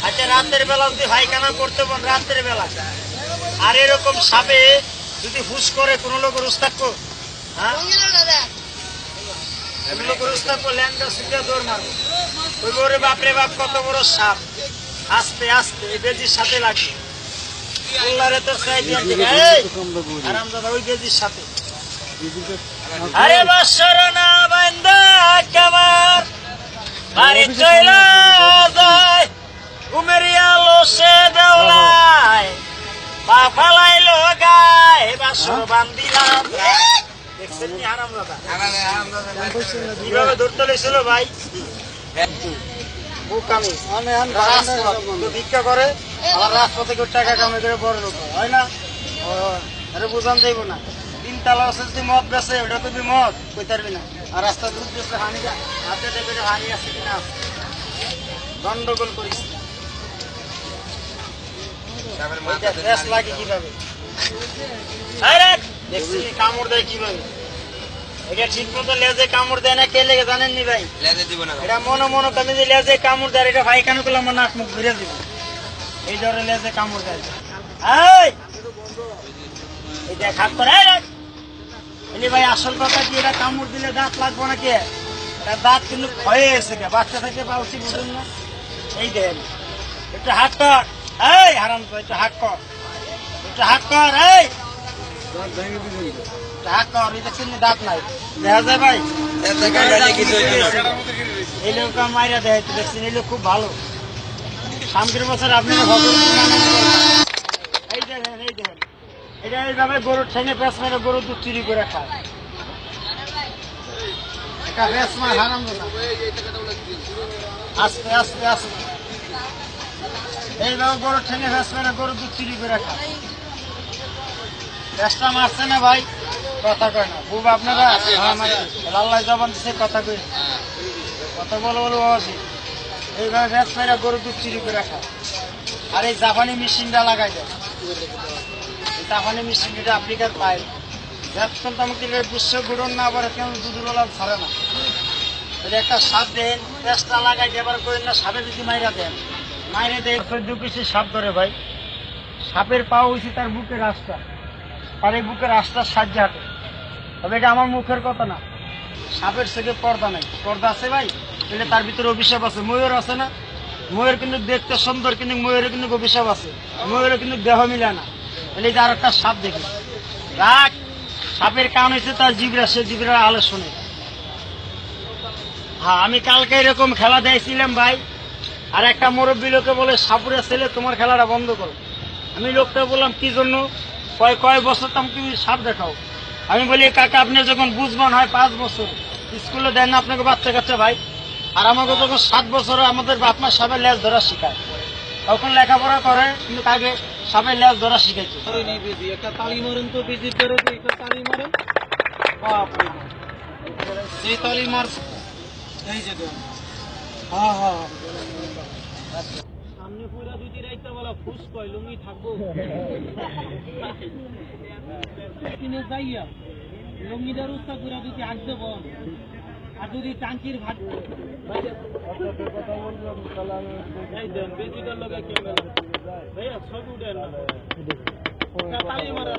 আচ্ছা, রাতের বেলা যদি পায়খানা করতে পারেন রাতের বেলা, আর এরকম সাপে যদি হুশ করে কোন লোকের উস্তাদ কর, হ্যাঁ লোকের উস্তাদ করলে দৌড় মারবো, ওই বরে বাপরে বাপ কত বড় সাপ, আস্তে আস্তে এই বেজির সাথে লাগবে। তো আরাম দাদা ওই বেজির সাথে আরে বৎসর না বান্দা কামার বাড়ি চইলা যায় ঘুমেরিয়া লোসে দেওলায় পা ফালাইলো গায়ে বাসর বান্দিলাম। দেখছেন নি আরাম দাদা কিভাবে ধরতে লেছিল ভাই, ভিক্ষা করে আবার রাস্তা থেকে টাকা কামাই করে বড় লোক হয় না, বুঝান যাইব না। তিনতলা আছে যদি মদ বেছে ওটা তো মদ কই পারবি না, আর রাস্তা দুধ বেছে হানি হাতে দেখে হানি আছে কিনা গন্ডগোল করিস লাগে কিভাবে দেখছি কামড় দেয় কিভাবে, এটা ঠিক মতো লেজে কামড় দেয় না কে লেগে জানেন নি ভাই, এটা মনে মনে কমে যে লেজে কামড় দেয়, এটা পায়খানা করলে আমার নাক মুখ ঘুরে দিব, এই ধরে লেজে কামড় দেয়। এটা খাপ করে ভাই আসল কথা কি, এটা কামড় দিলে দাঁত লাগবো নাকি, এটা দাঁত কিন্তু ক্ষয়ে গেছে বাচ্চা থেকে পাউছি বুঝুন না। এই দেখেন একটু হাত কর, এই হারাম তো একটু হাত কর, একটু হাত কর, এই হাত কর, এটা চিনি দাঁত নাই দেখা যায় ভাই, এই লোক মাইরা দেয় দেখছেন, এই লোক খুব ভালো। সামনের বছর আপনারা এই দেখেন এই দেখেন এটা এইভাবে গরুর ঠেঙে পেঁচ মেরে গরু দুধ চুরি করে খায়, এটা পেঁচ মার হারাম না। আস্তে আস্তে আস্তে এইভাবে গরুর ঠেঙে পেঁচ মেরে গরু দুধ চুরি করে খায়, পেঁচটা মারছে না ভাই, কথা কয় না খুব আপনারা আল্লাহ জবান দিচ্ছে কথা কই কথা বলো বলো বাবাজি, এইভাবে পেঁচ মেরে গরু দুধ চুরি করে খায়। আর এই জাপানি মেশিনটা লাগাই দেয়, জাপানি মেশিন এটা আফ্রিকার পায়, যতক্ষণ আমাকে বিশ্ব গুড়ন না পারে কেন দুধুরওয়ালা ছাড়ে না। একটা সাপ দেন পেঁচটা লাগাই দেবার করেন না, সাপে যদি মাইরা দেন মাইরে দেয় 14 পিসে সাপ ধরে ভাই, সাপের পা হয়েছে তার বুকের রাস্তা, আর এই বুকের রাস্তার সাহায্যে হাঁটে। তবে এটা আমার মুখের কথা না, সাপের থেকে পর্দা নাই, পর্দা আছে ভাই, তাহলে তার ভিতরে অভিশাপ আছে। ময়ূর আছে না, ময়ূর কিন্তু দেখতে সুন্দর কিন্তু ময়ূরের কিন্তু অভিশাপ আছে, ময়ূরের কিন্তু দেহ মিলে না। তাহলে আর একটা সাপ দেখি রাখ, সাপের কান হয়েছে তার জিবরা, সে জিবরা আলো শোনে। হ্যাঁ আমি কালকে এরকম খেলা দিয়েছিলাম ভাই, আর একটা মুরব্বী লোকে বলে সাপুরের ছেলে তোমার খেলাটা বন্ধ করো। আমি লোকটা বললাম কি জন্য, কয় বছর তুমি সাপ দেখাও। আমি বলি কাকা আপনি যখন বুঝবান হয় 5 বছর স্কুলে দেন না আপনাকে বাচ্চা কাচ্চা ভাই, আর আমাকে যখন 7 বছর আমাদের বাপমা সাপের লেজ ধরা শিখায়, তখন লেখাপড়া করে কিন্তু আগে সাপের লেজ ধরা শিখাইছে। একটা তালি মারেন তো বিজির করে একটা তালি মারেন, যে তালি মার এই যে হ্যাঁ হ্যাঁ সামনে পুরা দুটি রাইতা বলা ফুস কয় লুঙ্গি থাকবো কিনে যাইয়া লুঙ্গিটার উস্তা পুরা দুটি আগ দেব, আর যদি টাঙ্কির ভাত বেশিটার লোক ভাইয়া ছবি উঠে তালি মারা